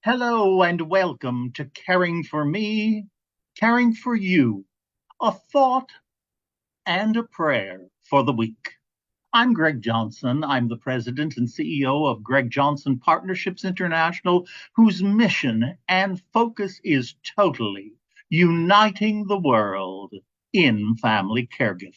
Hello and welcome to Caring for Me, Caring for You, a thought and a prayer for the week. I'm Greg Johnson. I'm the president and CEO of Greg Johnson Partnerships International, whose mission and focus is totally uniting the world in family caregiving.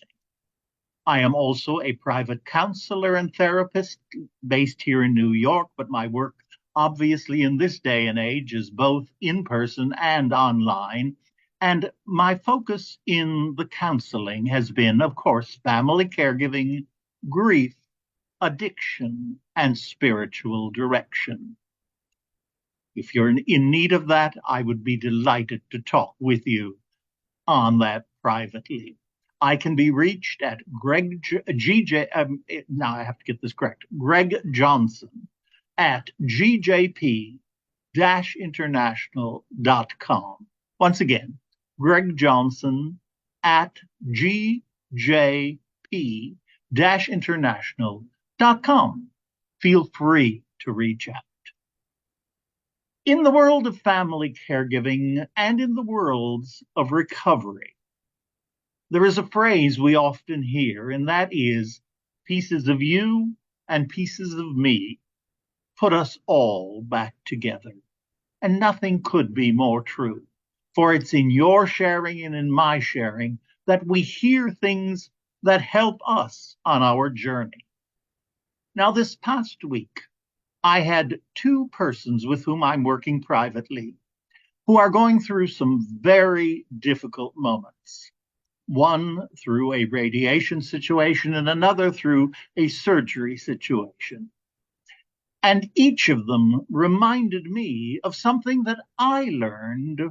I am also a private counselor and therapist based here in New York, but my work, obviously, in this day and age is both in person and online. And my focus in the counseling has been, of course, family caregiving, grief, addiction, and spiritual direction. If you're in need of that, I would be delighted to talk with you on that privately. I can be reached at Greg GJ. Now I have to get this correct. Greg Johnson at gjp-international.com. Once again, Greg Johnson at gjp-international.com. Feel free to reach out. In the world of family caregiving and in the worlds of recovery, there is a phrase we often hear, and that is pieces of you and pieces of me put us all back together. And nothing could be more true, for it's in your sharing and in my sharing that we hear things that help us on our journey. Now, this past week, I had two persons with whom I'm working privately who are going through some very difficult moments. One through a radiation situation and another through a surgery situation. And each of them reminded me of something that I learned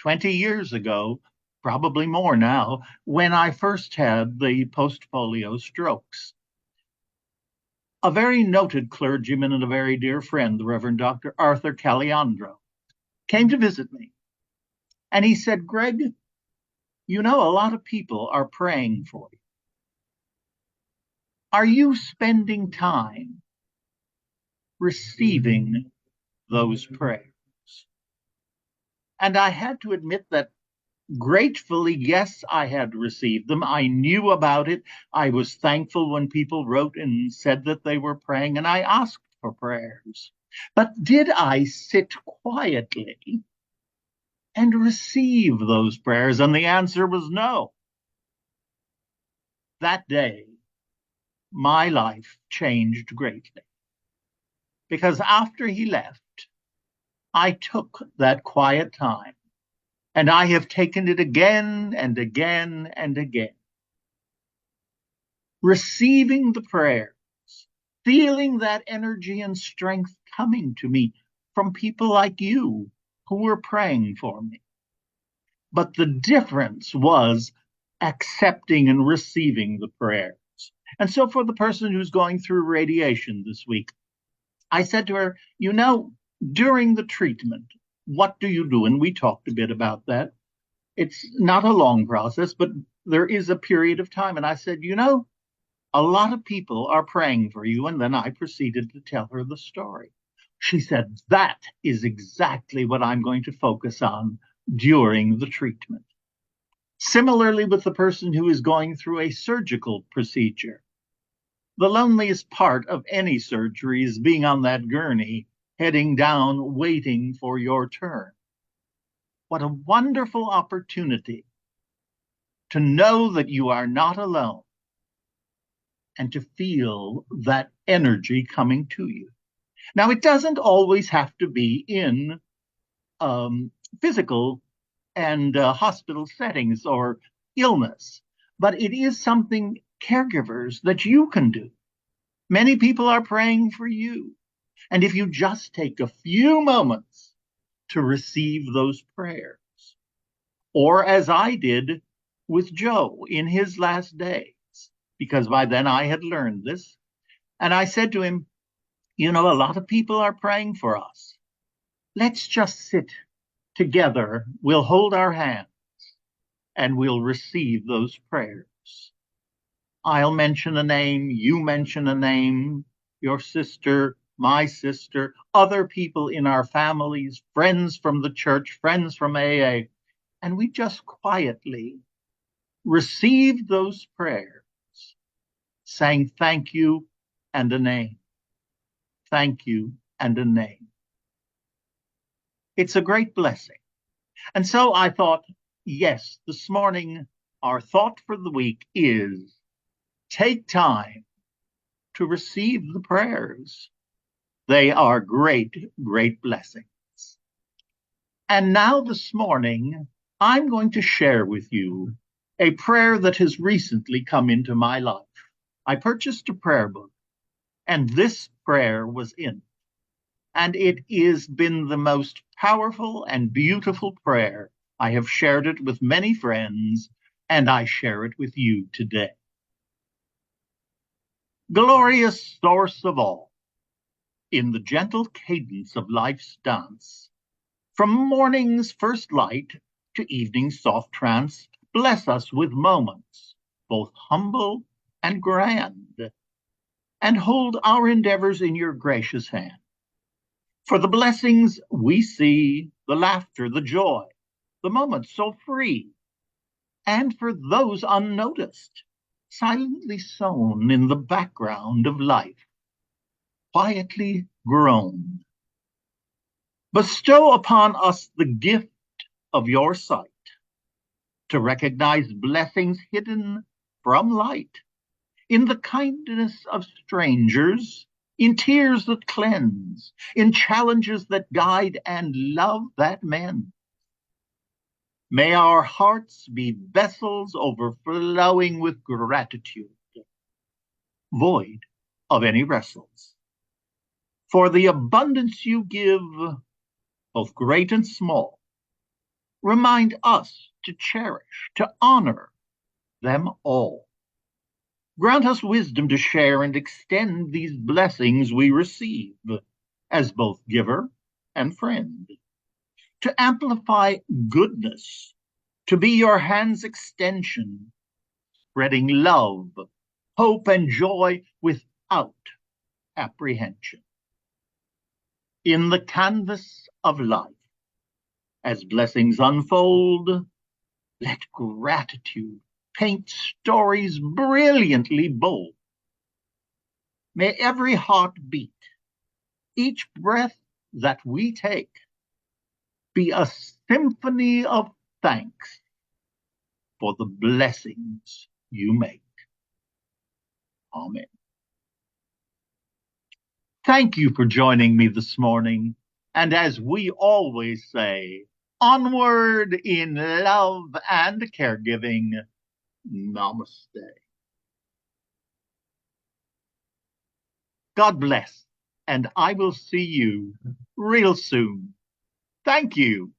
20 years ago, probably more now, when I first had the post-polio strokes. A very noted clergyman and a very dear friend, the Reverend Dr. Arthur Caliandro, came to visit me. And he said, Greg, you know, a lot of people are praying for you. Are you spending time receiving those prayers? And I had to admit that gratefully, yes, I had received them. I knew about it. I was thankful when people wrote and said that they were praying, and I asked for prayers. But did I sit quietly and receive those prayers? And the answer was no. That day, my life changed greatly. Because after he left, I took that quiet time, and I have taken it again and again and again. Receiving the prayers, feeling that energy and strength coming to me from people like you who were praying for me. But the difference was accepting and receiving the prayers. And so for the person who's going through radiation this week, I said to her, you know, during the treatment, what do you do? And we talked a bit about that. It's not a long process, but there is a period of time. And I said, you know, a lot of people are praying for you. And then I proceeded to tell her the story. She said, that is exactly what I'm going to focus on during the treatment. Similarly, with the person who is going through a surgical procedure, the loneliest part of any surgery is being on that gurney, heading down, waiting for your turn. What a wonderful opportunity to know that you are not alone and to feel that energy coming to you. Now, it doesn't always have to be in physical and hospital settings or illness, but it is something caregivers that you can do. Many people are praying for you. And if you just take a few moments to receive those prayers, or as I did with Joe in his last days, because by then I had learned this, and I said to him, you know, a lot of people are praying for us. Let's just sit together. We'll hold our hands and we'll receive those prayers. I'll mention a name, you mention a name, your sister, my sister, other people in our families, friends from the church, friends from AA, and we just quietly received those prayers, saying thank you and a name. Thank you and a name. It's a great blessing. And so I thought, yes, this morning our thought for the week is take time to receive the prayers. They are great, great blessings. And now this morning, I'm going to share with you a prayer that has recently come into my life. I purchased a prayer book, and this prayer was in it. And it has been the most powerful and beautiful prayer. I have shared it with many friends, and I share it with you today. Glorious source of all, in the gentle cadence of life's dance, from morning's first light to evening's soft trance, bless us with moments, both humble and grand, and hold our endeavors in your gracious hand. For the blessings we see, the laughter, the joy, the moments so free, and for those unnoticed, silently sown in the background of life, quietly grown. Bestow upon us the gift of your sight, to recognize blessings hidden from light, in the kindness of strangers, in tears that cleanse, in challenges that guide, and love that mends. May our hearts be vessels overflowing with gratitude, void of any wrestles. For the abundance you give, both great and small, remind us to cherish, to honor them all. Grant us wisdom to share and extend these blessings we receive as both giver and friend, to amplify goodness, to be your hand's extension, spreading love, hope, and joy without apprehension. In the canvas of life, as blessings unfold, let gratitude paint stories brilliantly bold. May every heart beat, each breath that we take, be a symphony of thanks for the blessings you make. Amen. Thank you for joining me this morning. And as we always say, onward in love and caregiving. Namaste. God bless, and I will see you real soon. Thank you.